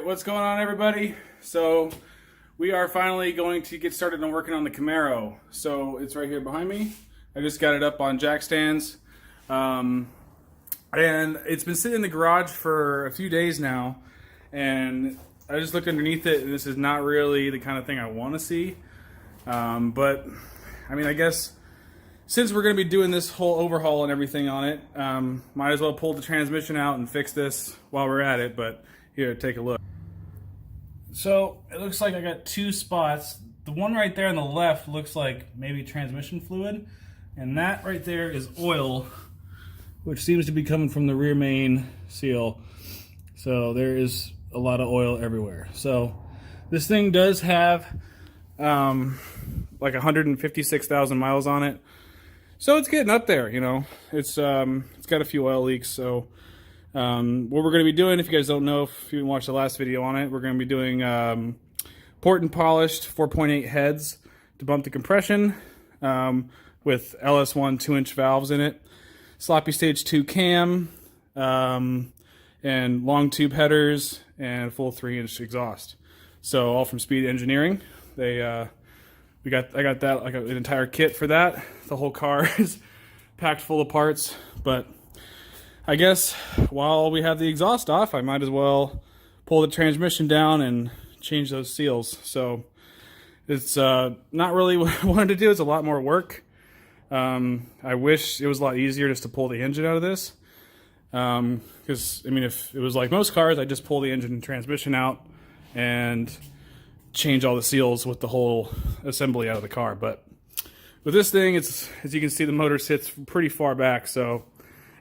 Alright, what's going on, everybody? So we are finally going to get started on working on the Camaro. So it's right here behind me. I just got it up on jack stands. And it's been sitting in the garage for a few days now. And I just looked underneath it, and this is not really the kind of thing I want to see. But, I mean, I guess since we're going to be doing this whole overhaul and everything on it, might as well pull the transmission out and fix this while we're at it. But here, take a look. So it looks like I got two spots. The one right there on the left looks like maybe transmission fluid, and that right there is oil, which seems to be coming from the rear main seal. So there is a lot of oil everywhere. So this thing does have like 156,000 miles on it. So it's getting up there, you know. It's got a few oil leaks. So what we're going to be doing, if you guys don't know, if you didn't watch the last video on it, we're going to be doing port and polished 4.8 heads to bump the compression with LS1 2-inch valves in it, sloppy stage 2 cam, and long tube headers, and full 3-inch exhaust. So all from Speed Engineering. I got an entire kit for that. The whole car is packed full of parts, but I guess while we have the exhaust off, I might as well pull the transmission down and change those seals. So it's not really what I wanted to do. It's a lot more work. I wish it was a lot easier just to pull the engine out of this. Because, I mean, if it was like most cars, I'd just pull the engine and transmission out and change all the seals with the whole assembly out of the car. But with this thing, it's, as you can see, the motor sits pretty far back, so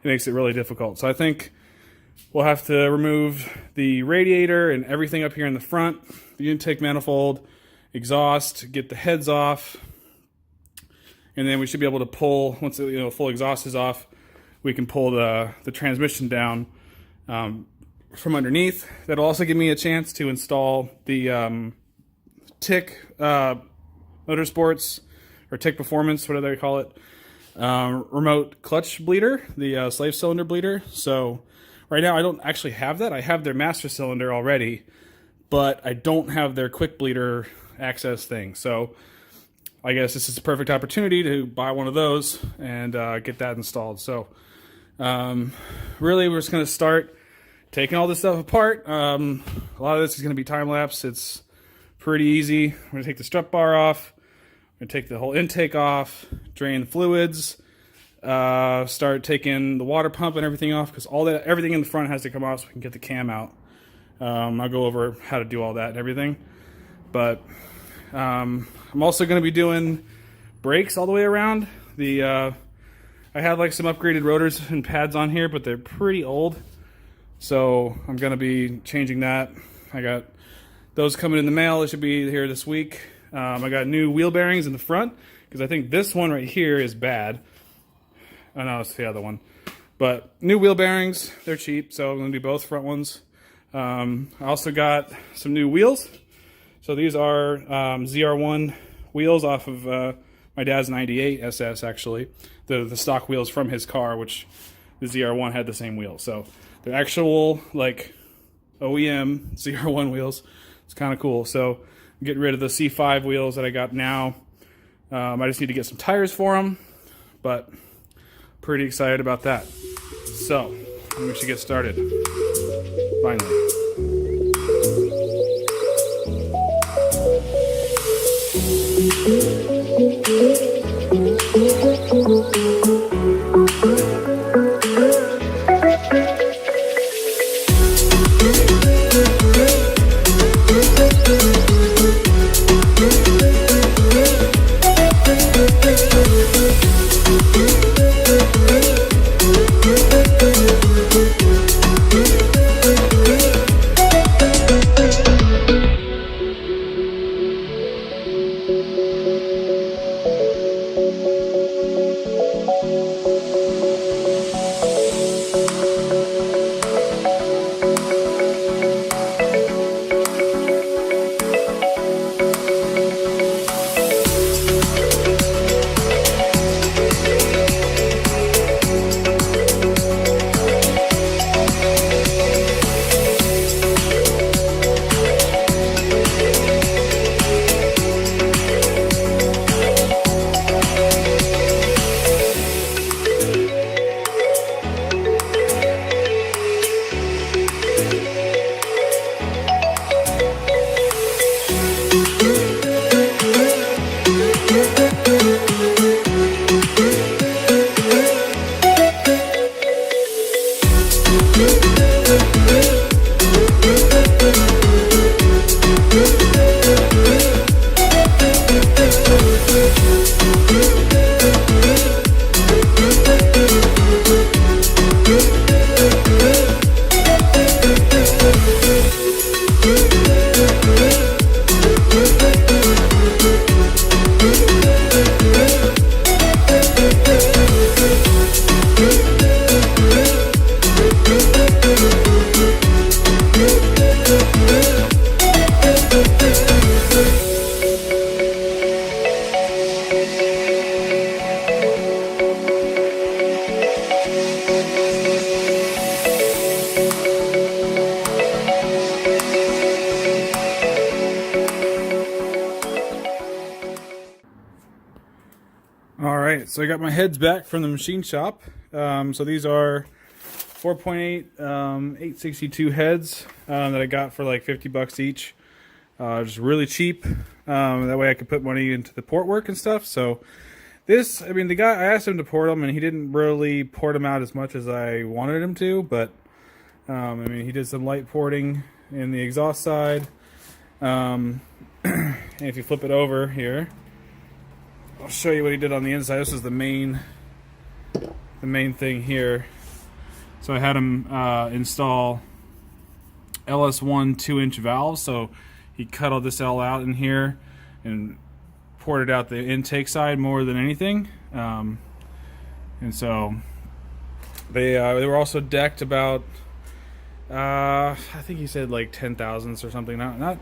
it makes it really difficult. So I think we'll have to remove the radiator and everything up here in the front, the intake manifold, exhaust, get the heads off, and then we should be able to pull, once the full exhaust is off, we can pull the transmission down from underneath. That'll also give me a chance to install the TIC Motorsports, or TIC Performance, whatever they call it, remote clutch bleeder, the slave cylinder bleeder. So right now I don't actually have that. I have their master cylinder already, but I don't have their quick bleeder access thing. So I guess this is a perfect opportunity to buy one of those and get that installed. So really we're just going to start taking all this stuff apart. A lot of this is going to be time-lapse. It's pretty easy. I'm going to take the strut bar off. I'm going to take the whole intake off, drain the fluids, start taking the water pump and everything off, because everything in the front has to come off so we can get the cam out. I'll go over how to do all that and everything. But I'm also going to be doing brakes all the way around. I had like some upgraded rotors and pads on here, but they're pretty old. So I'm going to be changing that. I got those coming in the mail. They should be here this week. I got new wheel bearings in the front, because I think this one right here is bad. Oh no, it's the other one. But new wheel bearings, they're cheap, so I'm going to do both front ones. I also got some new wheels. So these are ZR1 wheels off of my dad's 98 SS, actually. The stock wheels from his car, which the ZR1 had the same wheels. So they're actual, like, OEM ZR1 wheels. It's kind of cool. So I'm getting rid of the C5 wheels that I got now. I just need to get some tires for them, but pretty excited about that. So we should get started. Finally. Alright, so I got my heads back from the machine shop. So these are 4.8 862 heads that I got for like 50 bucks each. Just really cheap. That way I could put money into the port work and stuff. So this, I mean, the guy, I asked him to port them and he didn't really port them out as much as I wanted him to, but I mean, he did some light porting in the exhaust side. And if you flip it over here, I'll show you what he did on the inside. This is the main thing here. So I had him install LS1 2-inch valves. So he cut all this all out in here and ported out the intake side more than anything. And so they were also decked about I think he said like 10 thousandths or something. Not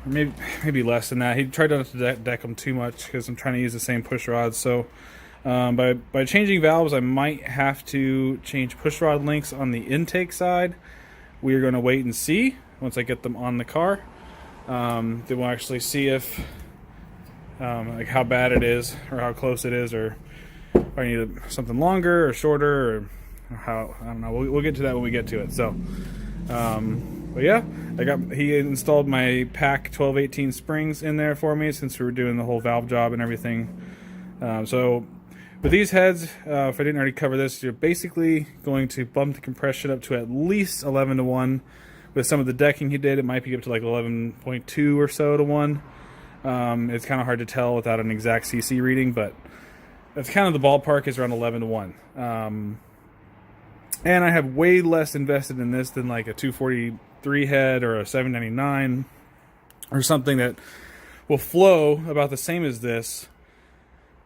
maybe less than that. He tried not to deck them too much because I'm trying to use the same push rods. So by changing valves, I might have to change push rod links on the intake side. We are going to wait and see once I get them on the car. Then we'll actually see if like how bad it is or how close it is, or if I need something longer or shorter, or how, I don't know. We'll get to that when we get to it. So but yeah, he installed my pack 1218 springs in there for me since we were doing the whole valve job and everything. So with these heads, if I didn't already cover this, you're basically going to bump the compression up to at least 11-to-1. With some of the decking he did, it might be up to like 11.2 or so to 1. It's kind of hard to tell without an exact CC reading, but that's kind of the ballpark, is around 11-to-1. And I have way less invested in this than like a 243 head or a 799 or something that will flow about the same as this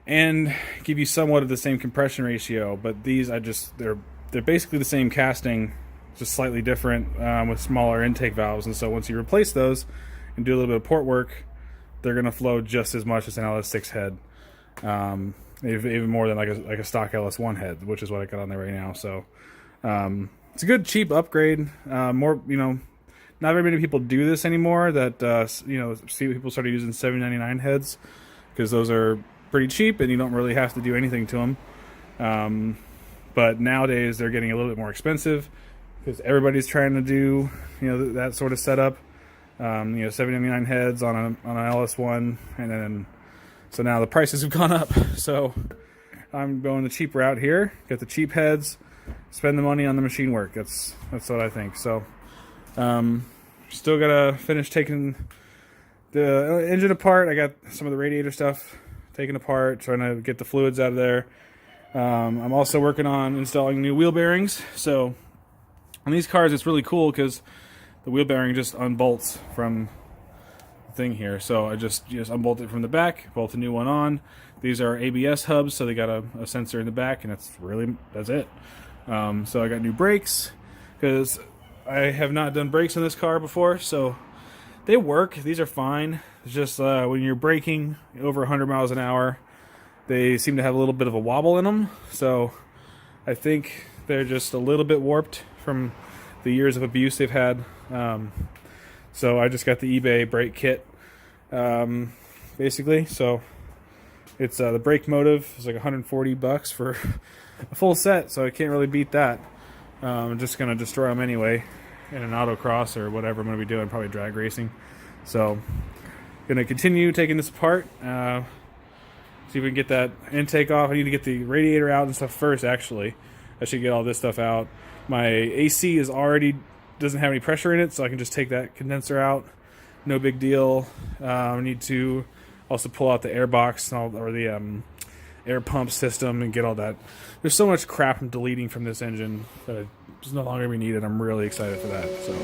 and give you somewhat of the same compression ratio. But these, they're basically the same casting, just slightly different, with smaller intake valves. And so once you replace those and do a little bit of port work, they're going to flow just as much as an LS6 head, even more than like a stock LS1 head, which is what I got on there right now. So it's a good cheap upgrade. More, not very many people do this anymore. That see people started using 799 heads because those are pretty cheap and you don't really have to do anything to them. But nowadays they're getting a little bit more expensive because everybody's trying to do that sort of setup. 799 heads on an LS1, and then so now the prices have gone up. So I'm going the cheap route here. Get the cheap heads, spend the money on the machine work. That's what I think. So still gotta finish taking the engine apart. I got some of the radiator stuff taken apart, trying to get the fluids out of there. I'm also working on installing new wheel bearings. So on these cars, it's really cool because the wheel bearing just unbolts from the thing here. So I just unbolt it from the back, bolt a new one on. These are ABS hubs, so they got a sensor in the back, and that's it. So I got new brakes because I have not done brakes on this car before, so they work. These are fine. It's just when you're braking over 100 miles an hour, they seem to have a little bit of a wobble in them. So I think they're just a little bit warped from the years of abuse they've had. So I just got the eBay brake kit, basically. So it's the brake motive is like 140 bucks for a full set, so I can't really beat that. I'm just gonna destroy them anyway in an autocross or whatever I'm gonna be doing, probably drag racing. So gonna continue taking this apart, see if we can get that intake off. I need to get the radiator out and stuff first. Actually, I should get all this stuff out. My AC doesn't have any pressure in it, so I can just take that condenser out. No big deal. I need to also pull out the air box or the air pump system and get all that. There's so much crap I'm deleting from this engine that it's no longer going to be needed. I'm really excited for that. So.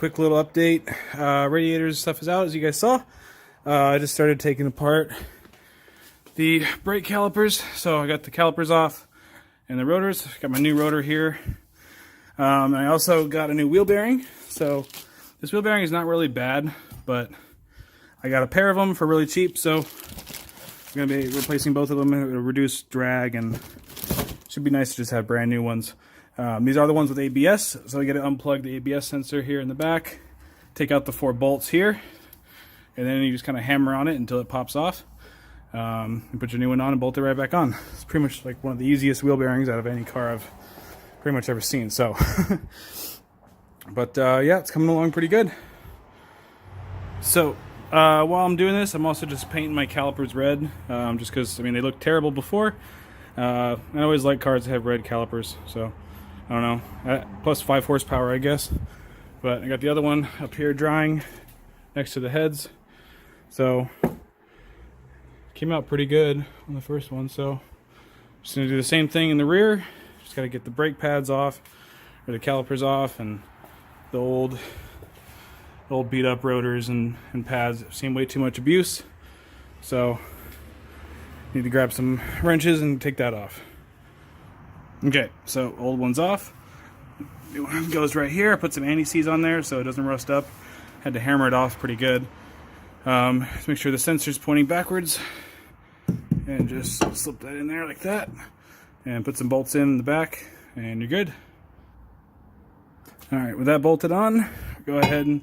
quick little update. Radiators stuff is out, as you guys saw. I just started taking apart the brake calipers. So I got the calipers off and the rotors. Got my new rotor here. I also got a new wheel bearing. So this wheel bearing is not really bad, but I got a pair of them for really cheap. So I'm going to be replacing both of them. It'll reduce drag and should be nice to just have brand new ones. These are the ones with ABS. So I got to unplug the ABS sensor here in the back, take out the 4 bolts here, and then you just kind of hammer on it until it pops off. And put your new one on and bolt it right back on. It's pretty much like one of the easiest wheel bearings out of any car I've pretty much ever seen. So, but yeah, it's coming along pretty good. So while I'm doing this, I'm also just painting my calipers red, just because, I mean, they looked terrible before. I always like cars that have red calipers, so I don't know. Plus 5 horsepower, I guess. But I got the other one up here drying next to the heads. So came out pretty good on the first one. So just gonna do the same thing in the rear. Just gotta get the brake pads off, or the calipers off, and the old beat up rotors and pads. I've seen way too much abuse. So need to grab some wrenches and take that off. Okay, so old one's off. New one goes right here. I put some anti-seize on there so it doesn't rust up. Had to hammer it off pretty good. Let's make sure the sensor's pointing backwards. And just slip that in there like that. And put some bolts in the back, and you're good. Alright, with that bolted on, go ahead and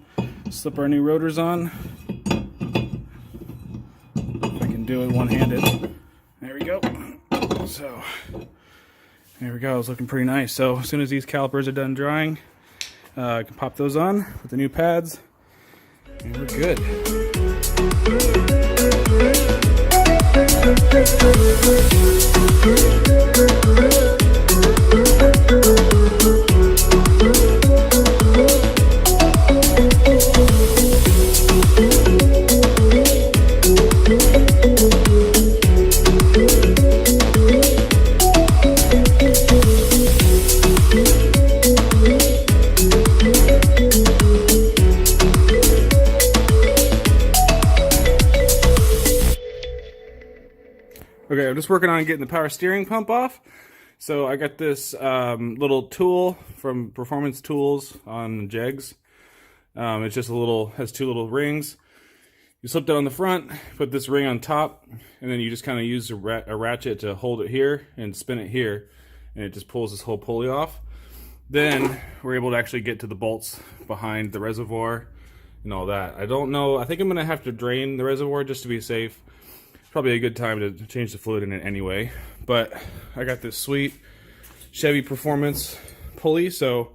slip our new rotors on. If I can do it one-handed. There we go. So, there we go. It's looking pretty nice. So, as soon as these calipers are done drying, I can pop those on with the new pads, and we're good. Okay, I'm just working on getting the power steering pump off. So I got this little tool from Performance Tools on Jegs. It's just has 2 little rings. You slip that on the front, put this ring on top, and then you just kind of use a ratchet to hold it here and spin it here, and it just pulls this whole pulley off. Then we're able to actually get to the bolts behind the reservoir and all that. I don't know. I think I'm going to have to drain the reservoir just to be safe. Probably a good time to change the fluid in it anyway. But I got this sweet Chevy Performance pulley. So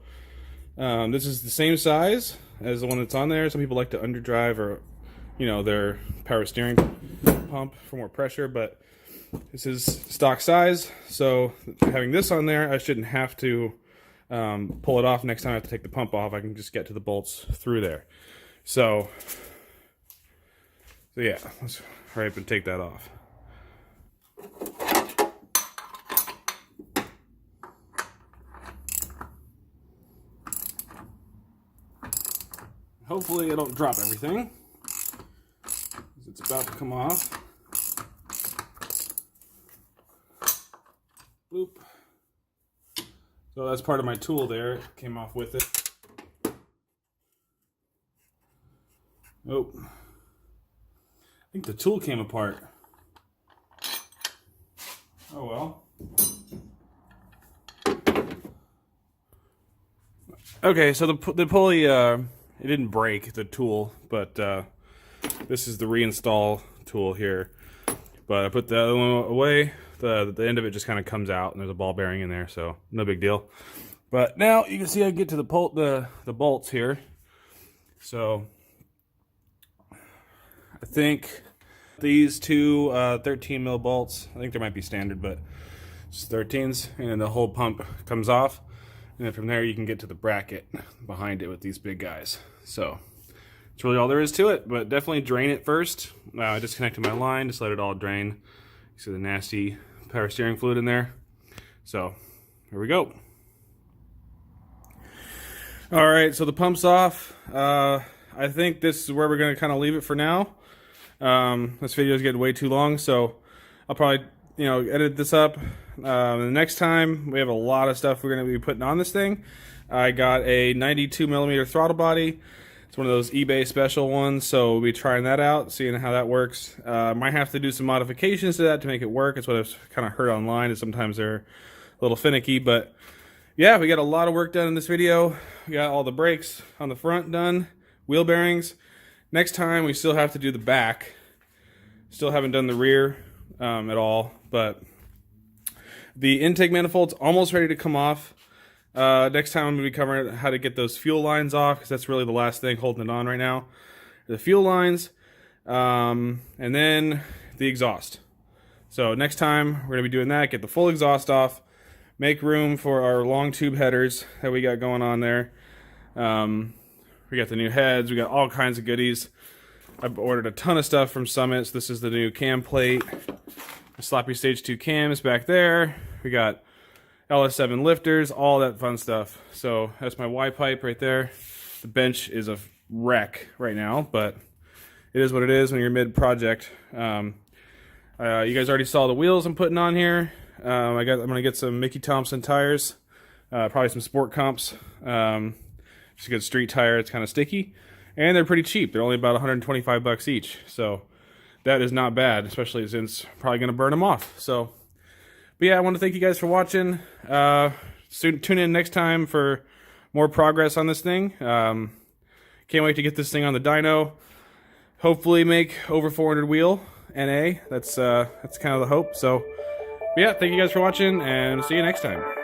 this is the same size as the one that's on there. Some people like to underdrive or, you know, their power steering pump for more pressure. But this is stock size. So having this on there, I shouldn't have to pull it off next time I have to take the pump off. I can just get to the bolts through there. So yeah, let's hurry up and take that off. Hopefully I don't drop everything, because it's about to come off. Boop. So that's part of my tool there. It came off with it. Oh. I think the tool came apart. Oh well. Okay, so the pulley, it didn't break, the tool, but this is the reinstall tool here. But I put the other one away. The end of it just kind of comes out, and there's a ball bearing in there, so no big deal. But now you can see I get to the bolts here. So I think these 2 13 mil bolts, I think they might be standard, but it's 13s, and then the whole pump comes off, and then from there you can get to the bracket behind it with these big guys. So that's really all there is to it, but definitely drain it first. I disconnected my line, just let it all drain. You see the nasty power steering fluid in there. So here we go. All right, so the pump's off. I think this is where we're going to kind of leave it for now. This video is getting way too long, so I'll probably, edit this up. The next time, we have a lot of stuff we're going to be putting on this thing. I got a 92mm throttle body. It's one of those eBay special ones, so we'll be trying that out, seeing how that works. Might have to do some modifications to that to make it work. It's what I've kind of heard online, is sometimes they're a little finicky, but yeah, we got a lot of work done in this video. We got all the brakes on the front done, wheel bearings. Next time, we still have to do the back. Still haven't done the rear at all, but the intake manifold's almost ready to come off. Next time I'm going to be covering how to get those fuel lines off, because that's really the last thing holding it on right now. The fuel lines, and then the exhaust. So next time, we're going to be doing that, get the full exhaust off, make room for our long tube headers that we got going on there. We got the new heads, we got all kinds of goodies. I've ordered a ton of stuff from Summit. So this is the new cam plate. The Sloppy Stage 2 cams back there. We got LS7 lifters, all that fun stuff. So that's my Y pipe right there. The bench is a wreck right now, but it is what it is when you're mid-project. You guys already saw the wheels I'm putting on here. I'm gonna get some Mickey Thompson tires, probably some sport comps. Just a good street tire. It's kind of sticky, and they're pretty cheap. They're only about 125 bucks each, so that is not bad, especially since I'm probably gonna burn them off. So, but yeah, I want to thank you guys for watching. Tune in next time for more progress on this thing. Can't wait to get this thing on the dyno. Hopefully, make over 400 wheel NA. That's kind of the hope. So. But yeah, thank you guys for watching, and see you next time.